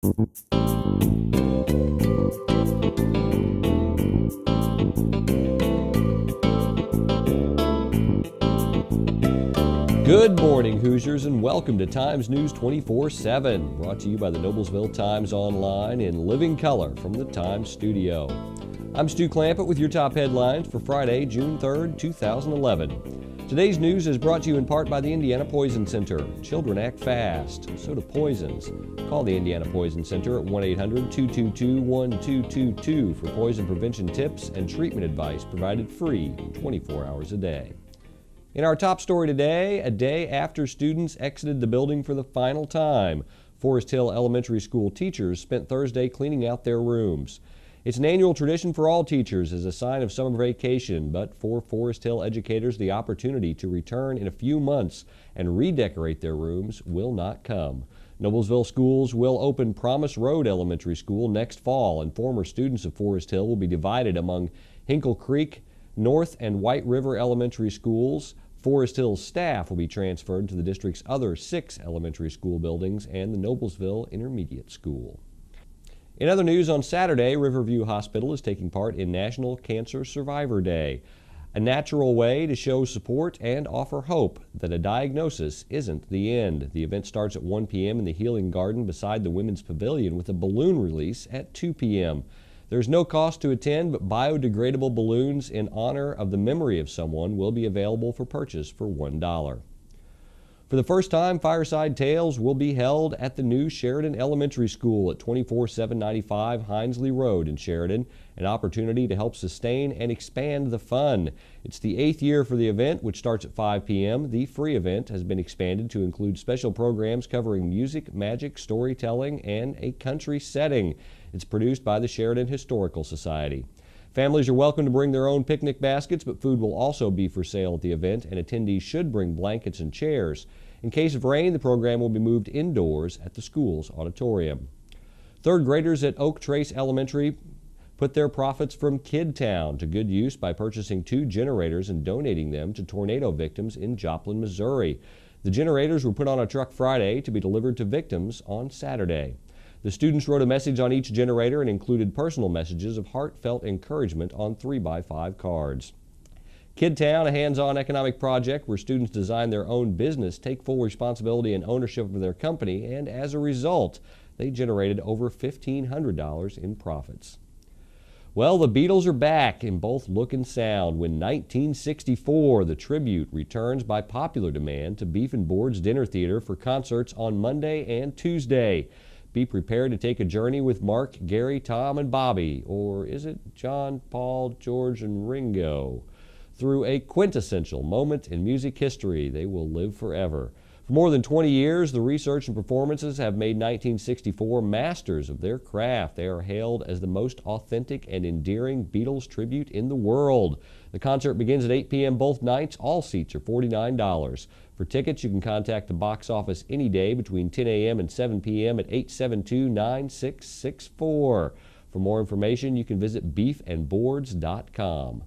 Good morning, Hoosiers, and welcome to Times News 24/7, brought to you by the Noblesville Times Online in living color from the Times studio. I'm Stu Clampett with your top headlines for Friday, June 3rd, 2011. Today's news is brought to you in part by the Indiana Poison Center. Children act fast, so do poisons. Call the Indiana Poison Center at 1-800-222-1222 for poison prevention tips and treatment advice provided free 24 hours a day. In our top story today, a day after students exited the building for the final time, Forest Hill Elementary School teachers spent Thursday cleaning out their rooms. It's an annual tradition for all teachers as a sign of summer vacation, but for Forest Hill educators, the opportunity to return in a few months and redecorate their rooms will not come. Noblesville schools will open Promise Road Elementary School next fall, and former students of Forest Hill will be divided among Hinkle Creek, North and White River Elementary Schools. Forest Hill staff will be transferred to the district's other 6 elementary school buildings and the Noblesville Intermediate School. In other news, on Saturday, Riverview Hospital is taking part in National Cancer Survivor Day, a natural way to show support and offer hope that a diagnosis isn't the end. The event starts at 1 p.m. in the Healing Garden beside the Women's Pavilion with a balloon release at 2 p.m. There's no cost to attend, but biodegradable balloons in honor of the memory of someone will be available for purchase for $1. For the first time, Fireside Tales will be held at the new Sheridan Elementary School at 24795 Hinesley Road in Sheridan, an opportunity to help sustain and expand the fun. It's the 8th year for the event, which starts at 5 p.m. The free event has been expanded to include special programs covering music, magic, storytelling, and a country setting. It's produced by the Sheridan Historical Society. Families are welcome to bring their own picnic baskets, but food will also be for sale at the event, and attendees should bring blankets and chairs. In case of rain, the program will be moved indoors at the school's auditorium. Third graders at Oak Trace Elementary put their profits from Kidtown to good use by purchasing 2 generators and donating them to tornado victims in Joplin, Missouri. The generators were put on a truck Friday to be delivered to victims on Saturday. The students wrote a message on each generator and included personal messages of heartfelt encouragement on 3x5 cards. Kidtown, a hands-on economic project where students design their own business, take full responsibility and ownership of their company, and as a result, they generated over $1,500 in profits. Well, the Beatles are back in both look and sound when 1964, the tribute, returns by popular demand to Beef and Board's Dinner Theater for concerts on Monday and Tuesday. Be prepared to take a journey with Mark, Gary, Tom, and Bobby, or is it John, Paul, George, and Ringo? Through a quintessential moment in music history, they will live forever. For more than 20 years, the research and performances have made 1964 masters of their craft. They are hailed as the most authentic and endearing Beatles tribute in the world. The concert begins at 8 p.m. both nights. All seats are $49. For tickets, you can contact the box office any day between 10 a.m. and 7 p.m. at 872-9664. For more information, you can visit beefandboards.com.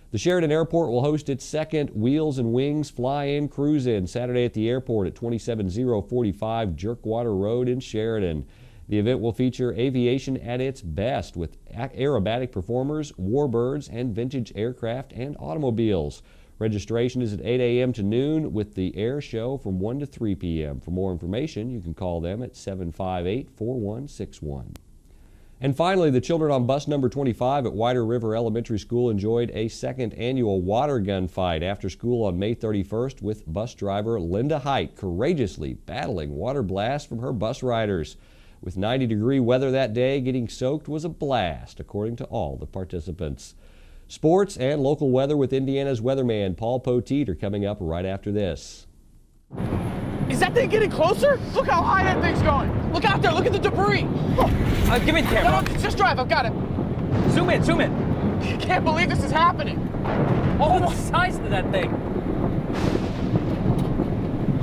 The Sheridan Airport will host its second Wheels and Wings Fly-In Cruise-In Saturday at the airport at 27045 Jerkwater Road in Sheridan. The event will feature aviation at its best with aerobatic performers, warbirds, and vintage aircraft and automobiles. Registration is at 8 a.m. to noon with the air show from 1 to 3 p.m. For more information, you can call them at 758-4161. And finally, the children on bus number 25 at Wider River Elementary School enjoyed a second annual water gun fight after school on May 31st with bus driver Linda Height courageously battling water blasts from her bus riders. With 90-degree weather that day, getting soaked was a blast, according to all the participants. Sports and local weather with Indiana's weatherman Paul Poteet are coming up right after this. Is that thing getting closer? Look how high that thing's going. Look out there, look at the debris. Give me the camera. No, just drive, I've got it. Zoom in, zoom in. I can't believe this is happening. Oh, the size of that thing.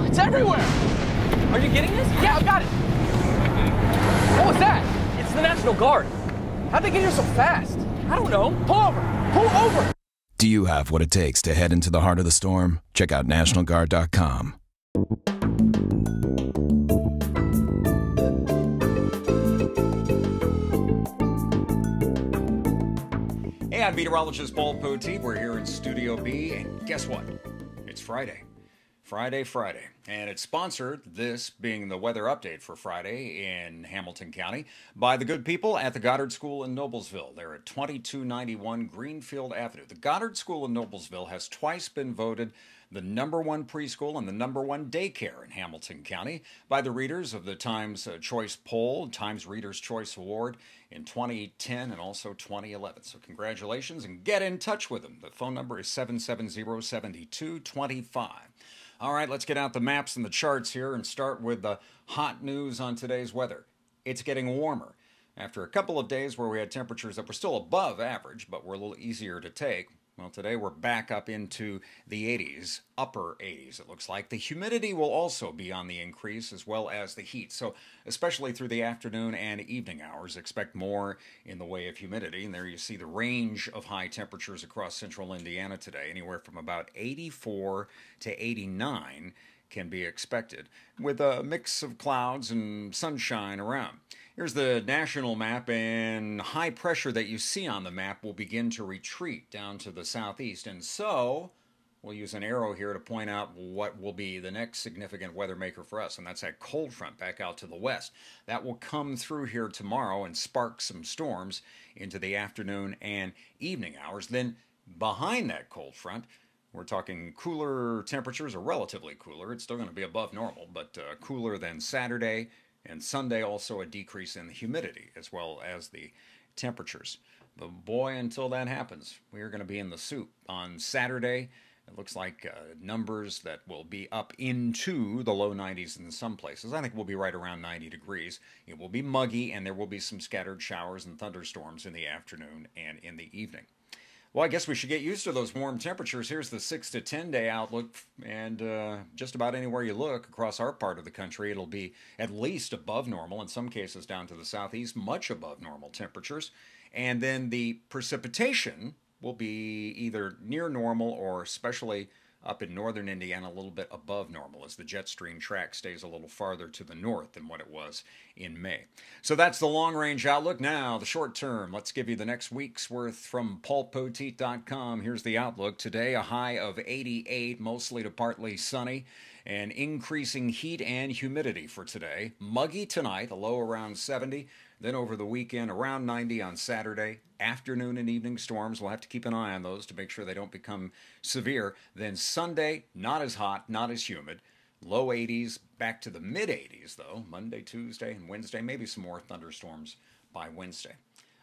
It's everywhere. Are you getting this? Yeah, I've got it. What was that? It's the National Guard. How'd they get here so fast? I don't know. Pull over, pull over. Do you have what it takes to head into the heart of the storm? Check out NationalGuard.com. I'm meteorologist Paul Poteet. We're here in Studio B, and guess what? It's Friday. Friday. And it's sponsored, this being the weather update for Friday in Hamilton County, by the good people at the Goddard School in Noblesville. They're at 2291 Greenfield Avenue. The Goddard School in Noblesville has twice been voted the #1 preschool and the #1 daycare in Hamilton County by the readers of the Times Choice Poll, Times Reader's Choice Award in 2010 and also 2011. So congratulations, and get in touch with them. The phone number is 770-7225. All right, let's get out the maps and the charts here and start with the hot news on today's weather. It's getting warmer. After a couple of days where we had temperatures that were still above average, but were a little easier to take, well, today we're back up into the 80s, upper 80s, it looks like. The humidity will also be on the increase, as well as the heat. So especially through the afternoon and evening hours, expect more in the way of humidity. And there you see the range of high temperatures across central Indiana today, anywhere from about 84 to 89 can be expected, with a mix of clouds and sunshine around. Here's the national map, and high pressure that you see on the map will begin to retreat down to the southeast. And so we'll use an arrow here to point out what will be the next significant weather maker for us, and that's that cold front back out to the west. That will come through here tomorrow and spark some storms into the afternoon and evening hours. Then behind that cold front, we're talking cooler temperatures, or relatively cooler. It's still going to be above normal, but cooler than Saturday. And Sunday, also a decrease in the humidity as well as the temperatures. But boy, until that happens, we are going to be in the soup. On Saturday, it looks like numbers that will be up into the low 90s in some places. I think we'll be right around 90 degrees. It will be muggy, and there will be some scattered showers and thunderstorms in the afternoon and in the evening. Well, I guess we should get used to those warm temperatures. Here's the 6 to 10 day outlook, and just about anywhere you look across our part of the country, it'll be at least above normal, in some cases down to the southeast, much above normal temperatures. And then the precipitation will be either near normal or especially up in northern Indiana, a little bit above normal as the jet stream track stays a little farther to the north than what it was in May. So that's the long-range outlook. Now, the short term. Let's give you the next week's worth from paulpoteet.com. Here's the outlook. Today, a high of 88, mostly to partly sunny, and increasing heat and humidity for today. Muggy tonight, a low around 70. Then over the weekend, around 90 on Saturday. Afternoon and evening storms, we'll have to keep an eye on those to make sure they don't become severe. Then Sunday, not as hot, not as humid. Low 80s, back to the mid-80s, though. Monday, Tuesday, and Wednesday, maybe some more thunderstorms by Wednesday.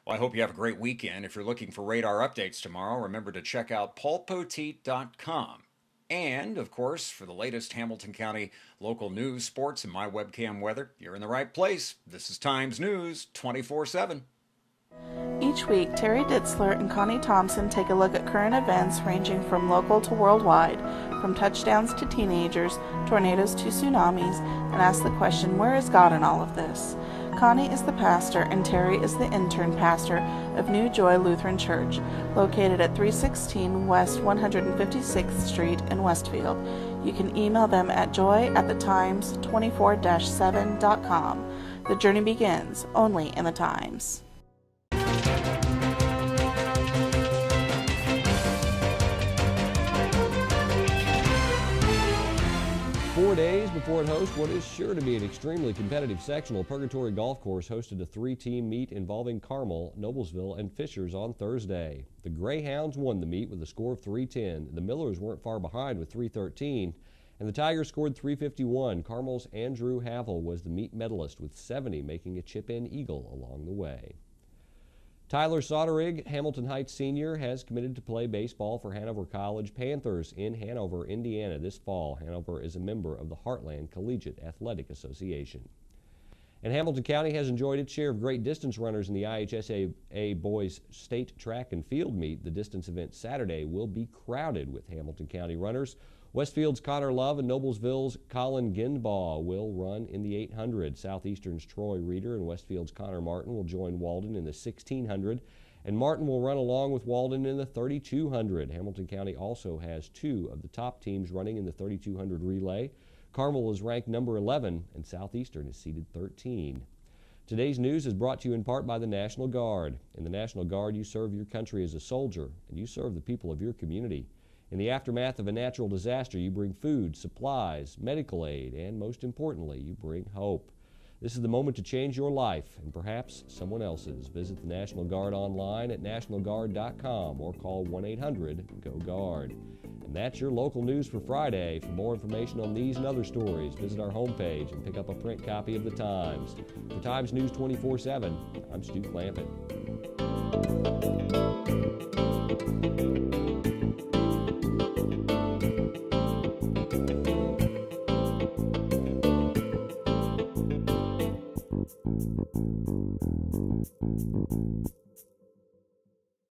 Well, I hope you have a great weekend. If you're looking for radar updates tomorrow, remember to check out paulpoteet.com. And, of course, for the latest Hamilton County local news, sports, and my webcam weather, you're in the right place. This is Times News 24/7. Each week, Terry Ditzler and Connie Thompson take a look at current events ranging from local to worldwide, from touchdowns to teenagers, tornadoes to tsunamis, and ask the question, where is God in all of this? Connie is the pastor and Terry is the intern pastor of New Joy Lutheran Church, located at 316 West 156th Street in Westfield. You can email them at joy@thetimes24-7.com. The journey begins only in the Times. 4 days before it hosts what is sure to be an extremely competitive sectional, Purgatory Golf Course hosted a 3-team meet involving Carmel, Noblesville, and Fishers on Thursday. The Greyhounds won the meet with a score of 310. The Millers weren't far behind with 313, and the Tigers scored 351. Carmel's Andrew Havel was the meet medalist with 70, making a chip-in eagle along the way. Tyler Soderig, Hamilton Heights senior, has committed to play baseball for Hanover College Panthers in Hanover, Indiana this fall. Hanover is a member of the Heartland Collegiate Athletic Association. And Hamilton County has enjoyed its share of great distance runners in the IHSA Boys State Track and Field Meet. The distance event Saturday will be crowded with Hamilton County runners. Westfield's Connor Love and Noblesville's Colin Ginbaugh will run in the 800. Southeastern's Troy Reeder and Westfield's Connor Martin will join Walden in the 1600, and Martin will run along with Walden in the 3200. Hamilton County also has 2 of the top teams running in the 3200 relay. Carmel is ranked number 11, and Southeastern is seeded 13. Today's news is brought to you in part by the National Guard. In the National Guard, you serve your country as a soldier, and you serve the people of your community. In the aftermath of a natural disaster, you bring food, supplies, medical aid, and most importantly, you bring hope. This is the moment to change your life and perhaps someone else's. Visit the National Guard online at nationalguard.com or call 1-800-GO-GUARD. And that's your local news for Friday. For more information on these and other stories, visit our homepage and pick up a print copy of the Times. For Times News 24/7, I'm Stu Clampett.